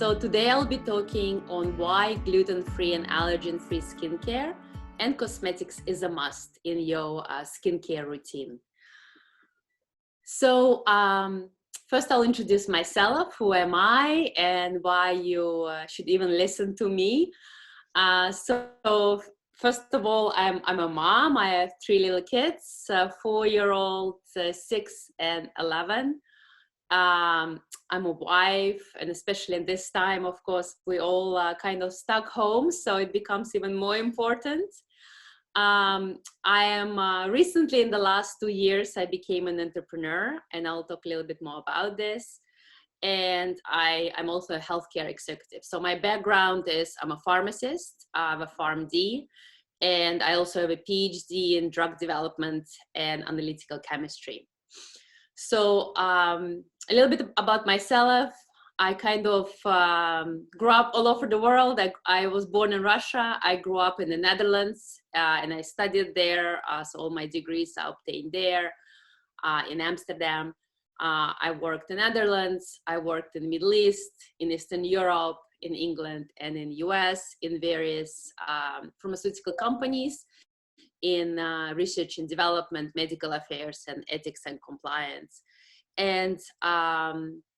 So today I'll be talking on why gluten-free and allergen-free skincare and cosmetics is a must in your skincare routine. So first I'll introduce myself, who am I and why you should even listen to me. So first of all, I'm a mom. I have 3 little kids, 4-year-old, 6 and 11. I'm a wife, and especially in this time, of course, we all kind of stuck home, so it becomes even more important. I am recently, in the last 2 years, I became an entrepreneur, and I'll talk a little bit more about this. And I'm also a healthcare executive. So my background is I'm a pharmacist, I'm a PharmD, and I also have a PhD in drug development and analytical chemistry. So a little bit about myself. I kind of grew up all over the world. I was born in Russia. I grew up in the Netherlands and I studied there. So all my degrees I obtained there in Amsterdam. I worked in the Netherlands. I worked in the Middle East, in Eastern Europe, in England, and in the US in various pharmaceutical companies in research and development, medical affairs, and ethics and compliance. And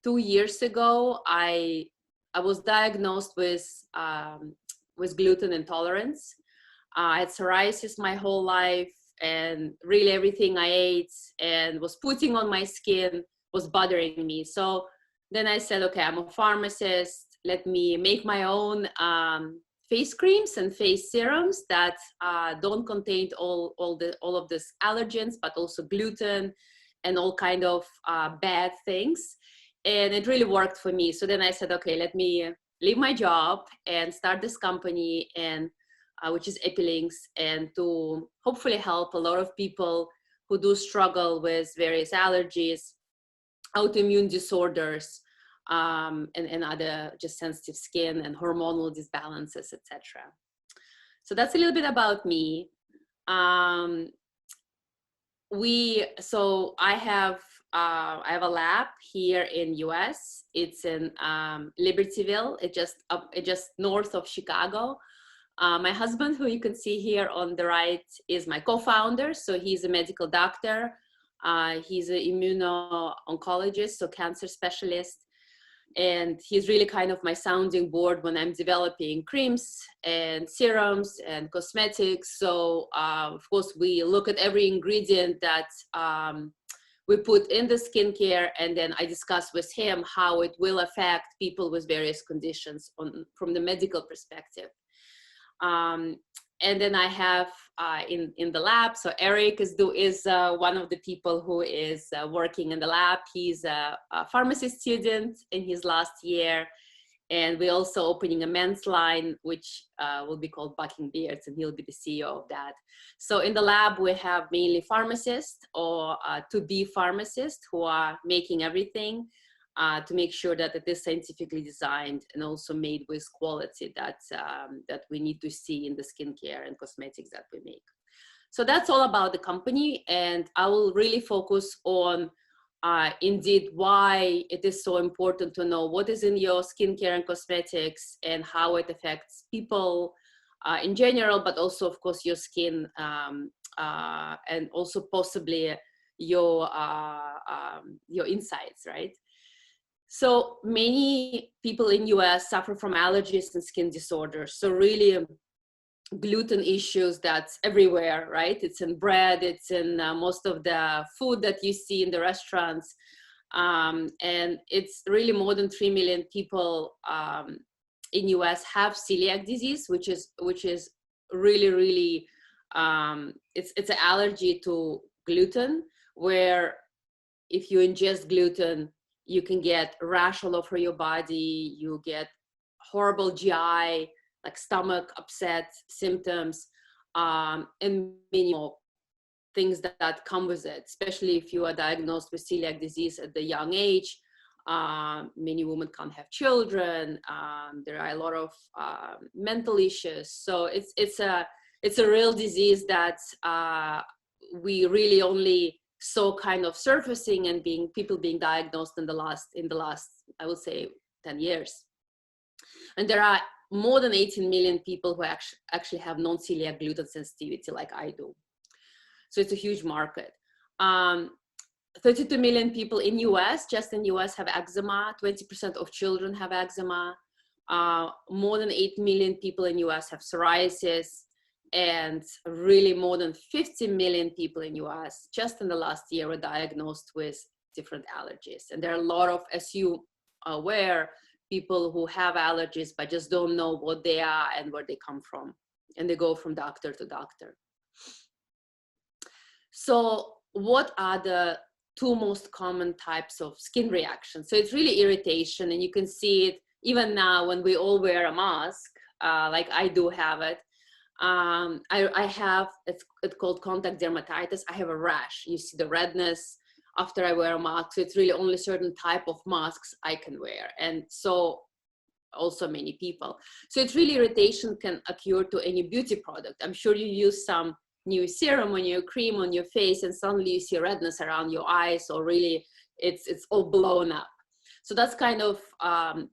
2 years ago, I was diagnosed with gluten intolerance. I had psoriasis my whole life, and really everything I ate and was putting on my skin was bothering me. So then I said, okay, I'm a pharmacist. Let me make my own face creams and face serums that don't contain all of these allergens, but also gluten and all kind of bad things. And it really worked for me. So then I said, okay, let me leave my job and start this company, and which is Epilinks, and to hopefully help a lot of people who do struggle with various allergies, autoimmune disorders, and other just sensitive skin and hormonal disbalances, etc. So that's a little bit about me. So I have a lab here in US. It's in Libertyville. It's just north of Chicago. My husband, who you can see here on the right, is my co-founder. So he's a medical doctor. He's an immuno-oncologist, so cancer specialist. And he's really kind of my sounding board when I'm developing creams and serums and cosmetics. So of course, we look at every ingredient that we put in the skincare, and then I discuss with him how it will affect people with various conditions from the medical perspective. And then I have in the lab, so Eric is one of the people who is working in the lab. He's a pharmacy student in his last year. And we're also opening a men's line, which will be called Bucking Beards, and he'll be the CEO of that. So in the lab, we have mainly pharmacists or to-be pharmacists who are making everything to make sure that it is scientifically designed and also made with quality that we need to see in the skincare and cosmetics that we make. So that's all about the company, and I will really focus on indeed why it is so important to know what is in your skincare and cosmetics and how it affects people in general, but also of course your skin and also possibly your insides, right? So many people in US suffer from allergies and skin disorders. So really gluten issues that's everywhere, right? It's in bread, it's in most of the food that you see in the restaurants. And it's really more than 3 million people in US have celiac disease, which is really, it's an allergy to gluten, where if you ingest gluten, you can get rash all over your body, you get horrible GI, like stomach upset symptoms, and many more things that come with it, especially if you are diagnosed with celiac disease at the young age. Many women can't have children. There are a lot of mental issues. So it's a real disease that we really only saw kind of surfacing and people being diagnosed in the last, I would say, 10 years. And there are more than 18 million people who actually have non-celiac gluten sensitivity like I do. So it's a huge market. 32 million people in US, just in US, have eczema. 20% of children have eczema. More than 8 million people in US have psoriasis, and really more than 50 million people in US just in the last year were diagnosed with different allergies. And there are a lot of, as you are aware, people who have allergies but just don't know what they are and where they come from, and they go from doctor to doctor. So what are the two most common types of skin reactions? So it's really irritation, and you can see it even now when we all wear a mask, like I do have it. I have, it's called contact dermatitis. I have a rash. You see the redness after I wear a mask. So it's really only certain type of masks I can wear. And so also many people. So it's really, irritation can occur to any beauty product. I'm sure you use some new serum on your cream on your face and suddenly you see redness around your eyes, or really it's all blown up. So that's kind of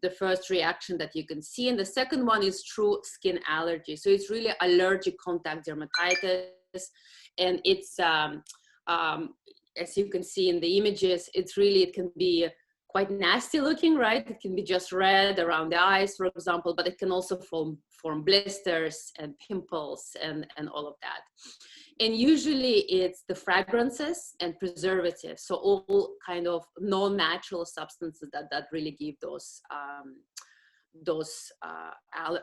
the first reaction that you can see. And the second one is true skin allergy. So it's really allergic contact dermatitis. And it's, as you can see in the images, it's really, it can be quite nasty looking, right? It can be just red around the eyes, for example, but it can also form blisters and pimples and all of that. And usually it's the fragrances and preservatives, so all kind of non-natural substances that really give those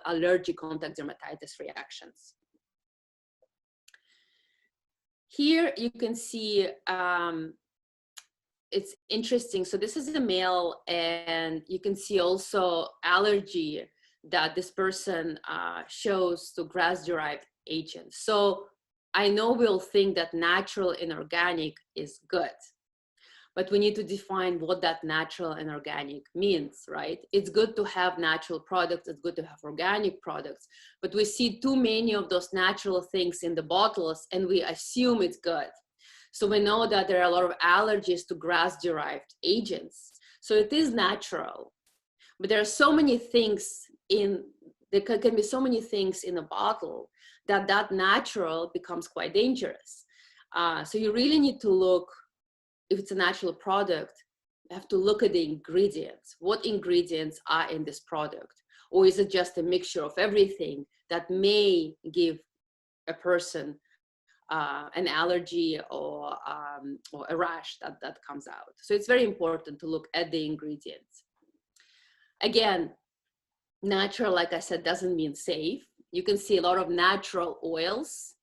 allergic contact dermatitis reactions. Here you can see, it's interesting. So this is a male, and you can see also allergy that this person shows to grass-derived agents. So I know we'll think that natural and organic is good, but we need to define what that natural and organic means, right? It's good to have natural products, it's good to have organic products, but we see too many of those natural things in the bottles and we assume it's good. So we know that there are a lot of allergies to grass-derived agents. So it is natural, but there are so many things there can be so many things in a bottle that natural becomes quite dangerous. So you really need to look, if it's a natural product, you have to look at the ingredients. What ingredients are in this product? Or is it just a mixture of everything that may give a person an allergy or a rash that comes out? So it's very important to look at the ingredients. Again, natural, like I said, doesn't mean safe. You can see a lot of natural oils,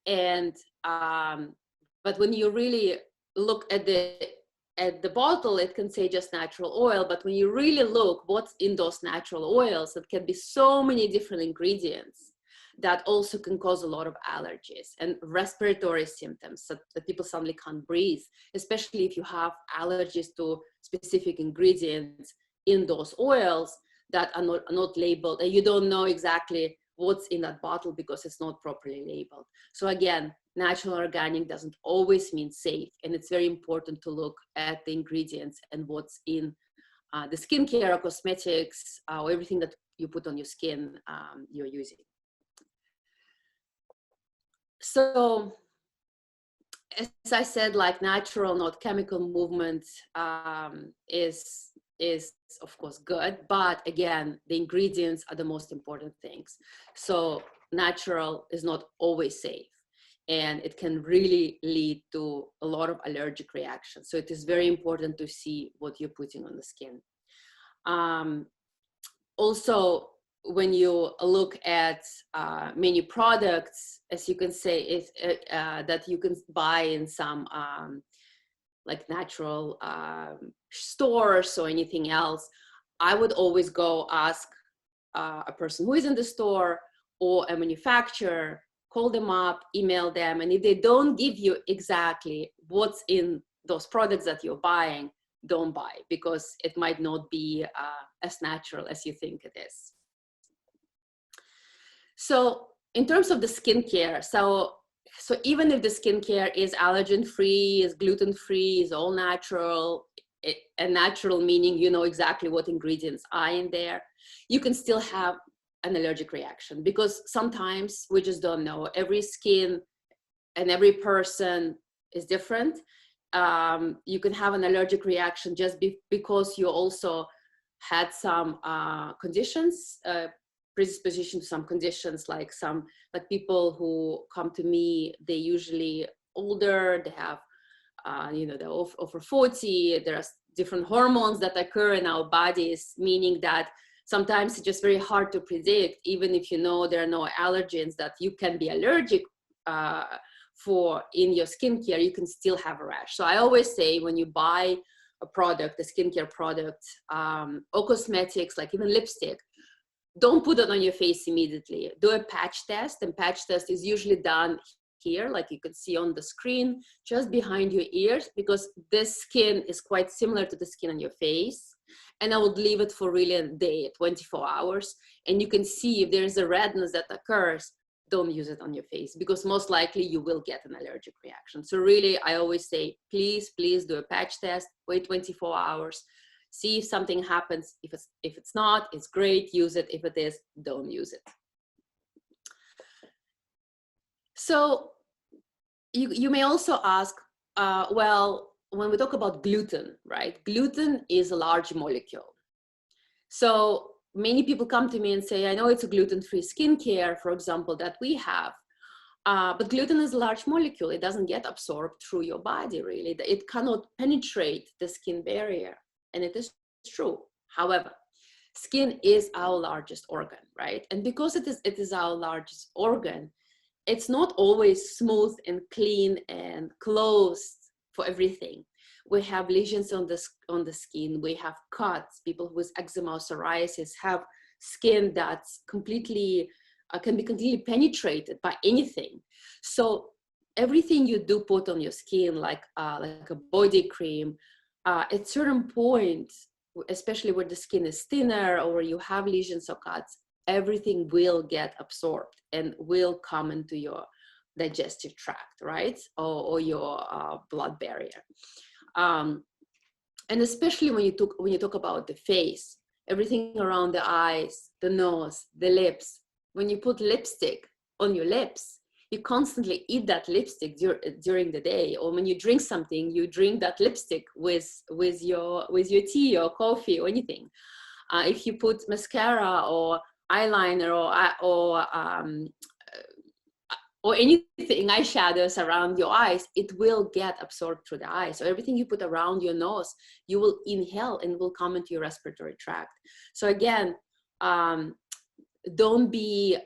and but when you really look at the bottle, it can say just natural oil, but when you really look what's in those natural oils, it can be so many different ingredients that also can cause a lot of allergies and respiratory symptoms, so that people suddenly can't breathe, especially if you have allergies to specific ingredients in those oils that are not labeled, and you don't know exactly what's in that bottle because it's not properly labeled. So again, natural organic doesn't always mean safe, and it's very important to look at the ingredients and what's in the skincare or cosmetics or everything that you put on your skin you're using. So as I said, like natural, not chemical movement is of course good, but again, the ingredients are the most important things. So natural is not always safe, and it can really lead to a lot of allergic reactions. So it is very important to see what you're putting on the skin. Also, when you look at many products, as you can say, that you can buy in some like natural stores or anything else, I would always go ask a person who is in the store or a manufacturer, call them up, email them, and if they don't give you exactly what's in those products that you're buying, don't buy, because it might not be as natural as you think it is. So in terms of the skincare, so even if the skincare is allergen-free, is gluten-free, is all natural, a natural, meaning you know exactly what ingredients are in there, you can still have an allergic reaction, because sometimes we just don't know. Every skin and every person is different. You can have an allergic reaction just because you also had some conditions, predisposition to some conditions, like people who come to me, they usually older, they have you know, they're over 40, there are different hormones that occur in our bodies, meaning that sometimes it's just very hard to predict, even if you know there are no allergens that you can be allergic for in your skincare, you can still have a rash. So I always say, when you buy a product, a skincare product, or cosmetics, like even lipstick, don't put it on your face immediately. Do a patch test, and patch test is usually done here, like you can see on the screen, just behind your ears, because this skin is quite similar to the skin on your face. And I would leave it for really a day, 24 hours, and you can see if there is a redness that occurs. Don't use it on your face, because most likely you will get an allergic reaction. So really, I always say, please do a patch test, wait 24 hours, see if something happens. If it's not, it's great, use it. If it is, don't use it. So you may also ask, well, when we talk about gluten, right? Gluten is a large molecule. So many people come to me and say, I know it's a gluten-free skincare, for example, that we have, but gluten is a large molecule. It doesn't get absorbed through your body, really. It cannot penetrate the skin barrier, and it is true. However, skin is our largest organ, right? And because it is our largest organ, it's not always smooth and clean and closed for everything. We have lesions on the skin. We have cuts. People with eczema or psoriasis have skin that's completely, can be completely penetrated by anything. So everything you do put on your skin, like a body cream, at certain point, especially where the skin is thinner or you have lesions or cuts, everything will get absorbed and will come into your digestive tract, right? Or your blood barrier. And especially when you talk about the face, everything around the eyes, the nose, the lips, when you put lipstick on your lips, you constantly eat that lipstick during the day. Or when you drink something, you drink that lipstick with your tea or coffee or anything. If you put mascara or eyeliner or anything, eyeshadows around your eyes, it will get absorbed through the eyes. So everything you put around your nose, you will inhale and will come into your respiratory tract. So again, don't be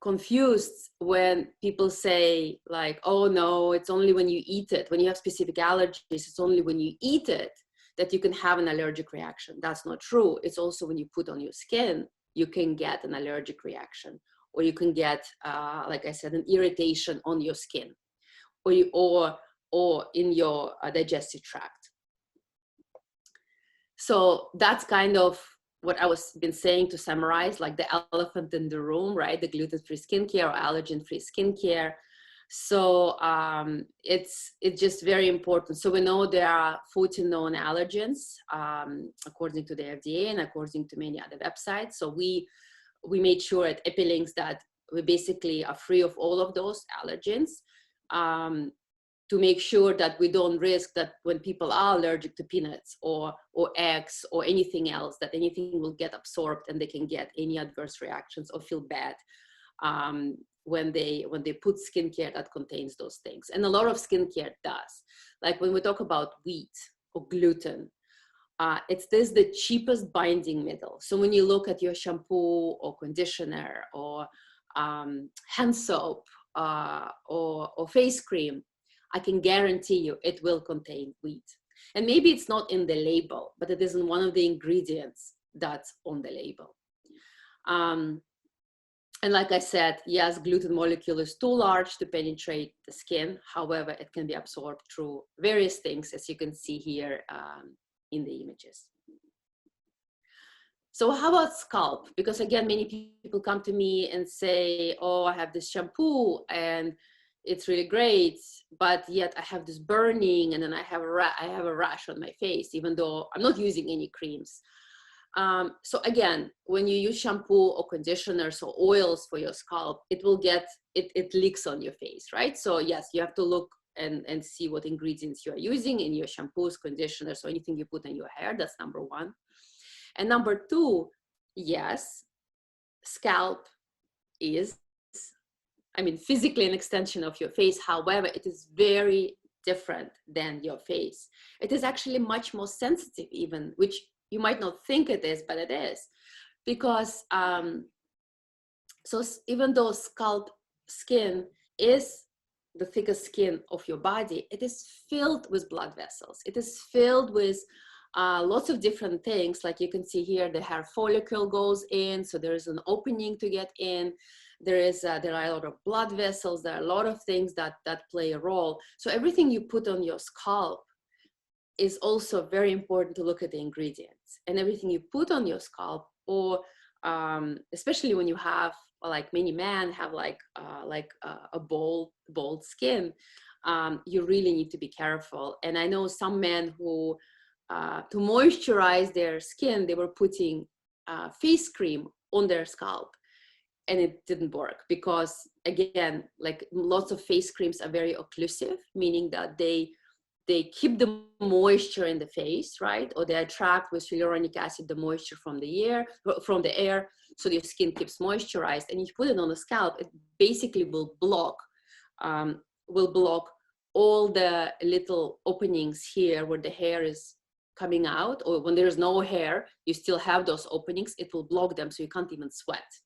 confused when people say like, oh no, it's only when you eat it, when you have specific allergies, it's only when you eat it that you can have an allergic reaction. That's not true. It's also when you put on your skin, you can get an allergic reaction, or you can get, like I said, an irritation on your skin, or in your digestive tract. So that's kind of what I was been saying to summarize, like the elephant in the room, right? The gluten-free skincare or allergen-free skincare. So it's just very important. So we know there are 14 known allergens, according to the FDA and according to many other websites. So we made sure at Epilinks that we basically are free of all of those allergens, to make sure that we don't risk that when people are allergic to peanuts or eggs or anything else, that anything will get absorbed and they can get any adverse reactions or feel bad when they put skincare that contains those things. And a lot of skincare does. Like when we talk about wheat or gluten, it's the cheapest binding middle. So when you look at your shampoo or conditioner or hand soap or face cream, I can guarantee you it will contain wheat. And maybe it's not in the label, but it isn't one of the ingredients that's on the label. And like I said, yes, gluten molecule is too large to penetrate the skin. However, it can be absorbed through various things, as you can see here in the images. So how about scalp? Because again, many people come to me and say, oh, I have this shampoo and it's really great, but yet I have this burning, and then I have a rash on my face, even though I'm not using any creams. So again, when you use shampoo or conditioners or oils for your scalp, it leaks on your face, right? So yes, you have to look and see what ingredients you are using in your shampoos, conditioners, or anything you put in your hair. That's number one. And number two, yes, scalp is, I mean, physically an extension of your face. However, it is very different than your face. It is actually much more sensitive even, which you might not think it is, but it is. Because so even though scalp skin is the thickest skin of your body, it is filled with blood vessels. It is filled with lots of different things. Like you can see here, the hair follicle goes in, so there is an opening to get in. There are a lot of blood vessels. There are a lot of things that play a role. So everything you put on your scalp is also very important to look at the ingredients. And everything you put on your scalp, or especially when you have, like many men have like a bald skin, you really need to be careful. And I know some men who, to moisturize their skin, they were putting face cream on their scalp, and it didn't work because, again, like lots of face creams are very occlusive, meaning that they keep the moisture in the face, right? Or they attract with hyaluronic acid the moisture from the air, so your skin keeps moisturized. And if you put it on the scalp, it basically will block all the little openings here where the hair is coming out, or when there's no hair, you still have those openings. It will block them, so you can't even sweat,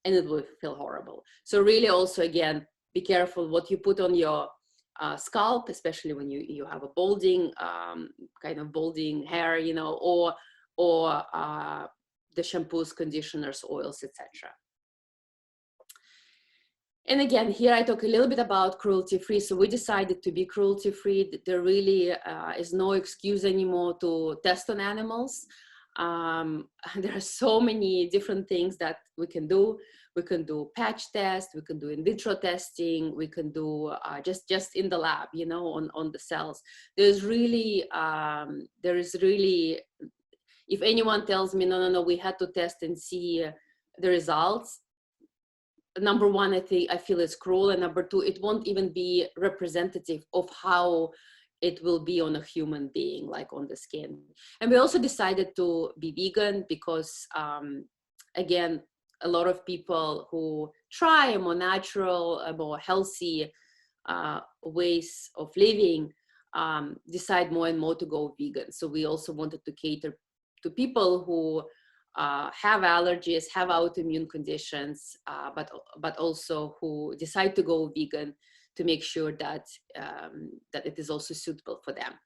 and it will feel horrible. So really, also again, be careful what you put on your scalp, especially when you have a balding, kind of balding hair, you know, or the shampoos, conditioners, oils, etc. And again, here I talk a little bit about cruelty-free. So we decided to be cruelty-free. There really is no excuse anymore to test on animals. There are so many different things that we can do. We can do patch test, we can do in vitro testing, we can do just in the lab, you know, on the cells. There is really, if anyone tells me, no, we had to test and see the results, number one, I feel it's cruel, and number two, it won't even be representative of how it will be on a human being, like on the skin. And we also decided to be vegan because, again, a lot of people who try a more natural, a more healthy ways of living decide more and more to go vegan. So we also wanted to cater to people who have allergies, have autoimmune conditions, but also who decide to go vegan, to make sure that that it is also suitable for them.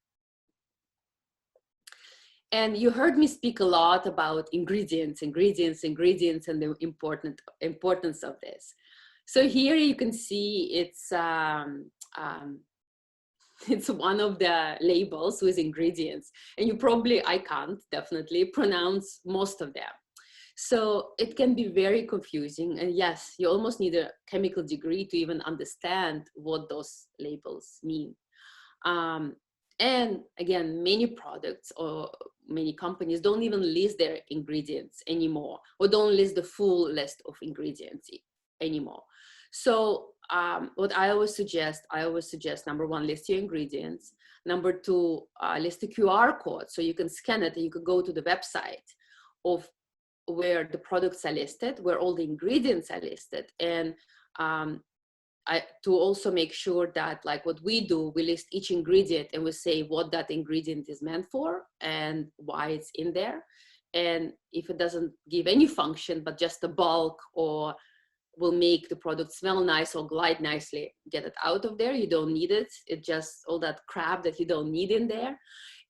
And you heard me speak a lot about ingredients, and the importance of this. So here you can see it's one of the labels with ingredients, and you probably, I can't definitely pronounce most of them. So it can be very confusing. And yes, you almost need a chemical degree to even understand what those labels mean. And again, many products or many companies don't even list their ingredients anymore, or don't list the full list of ingredients anymore. So what I always suggest, number one, list your ingredients. Number two, list the QR code, so you can scan it and you could go to the website of where the products are listed, where all the ingredients are listed. And to also make sure that, like what we do, we list each ingredient and we say what that ingredient is meant for and why it's in there. And if it doesn't give any function, but just a bulk, or will make the product smell nice or glide nicely, get it out of there. You don't need it. It's just all that crap that you don't need in there.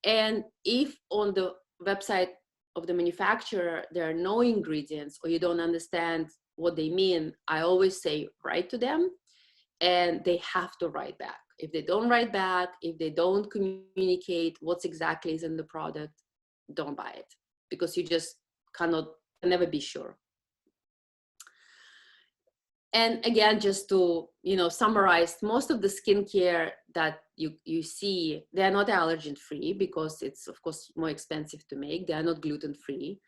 And if on the website of the manufacturer there are no ingredients, or you don't understand what they mean, I always say write to them, and they have to write back. If they don't write back, if they don't communicate what's exactly is in the product, don't buy it, because you just can never be sure. And again, just to, you know, summarize, most of the skincare that you see, they are not allergen free because it's of course more expensive to make. They are not gluten free.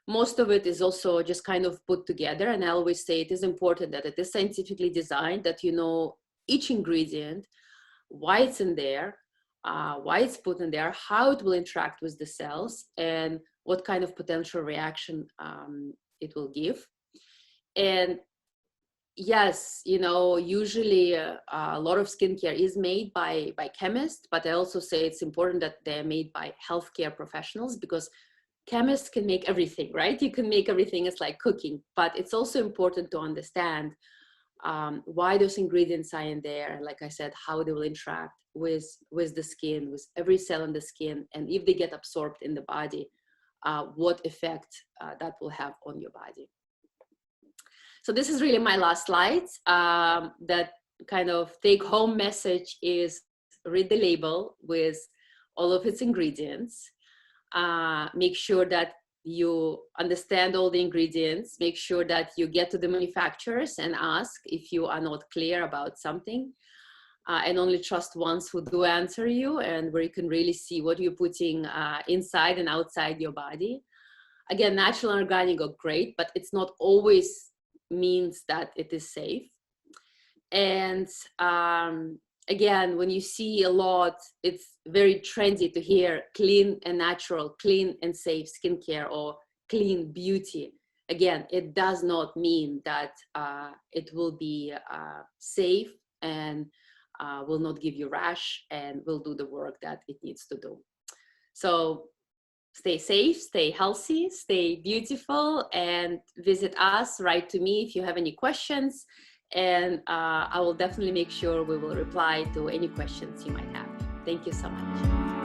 Most of it is also just kind of put together. And I always say it is important that it is scientifically designed, that you know each ingredient, why it's in there, why it's put in there, how it will interact with the cells, and what kind of potential reaction it will give. And yes, you know, usually a lot of skincare is made by chemists, but I also say it's important that they're made by healthcare professionals, because chemists can make everything, right? You can make everything. It's like cooking, but it's also important to understand why those ingredients are in there. Like I said, how they will interact with the skin, with every cell in the skin, and if they get absorbed in the body, what effect that will have on your body. So this is really my last slide. That kind of take-home message is read the label with all of its ingredients. Make sure that you understand all the ingredients. Make sure that you get to the manufacturers and ask if you are not clear about something. And only trust ones who do answer you, and where you can really see what you're putting inside and outside your body. Again, natural and organic are great, but it's not always means that it is safe. And again, when you see a lot, it's very trendy to hear clean and natural, clean and safe skincare, or clean beauty. Again, it does not mean that it will be safe and will not give you rash and will do the work that it needs to do. So stay safe, stay healthy, stay beautiful, and visit us. Write to me if you have any questions, and I will definitely make sure we will reply to any questions you might have. Thank you so much.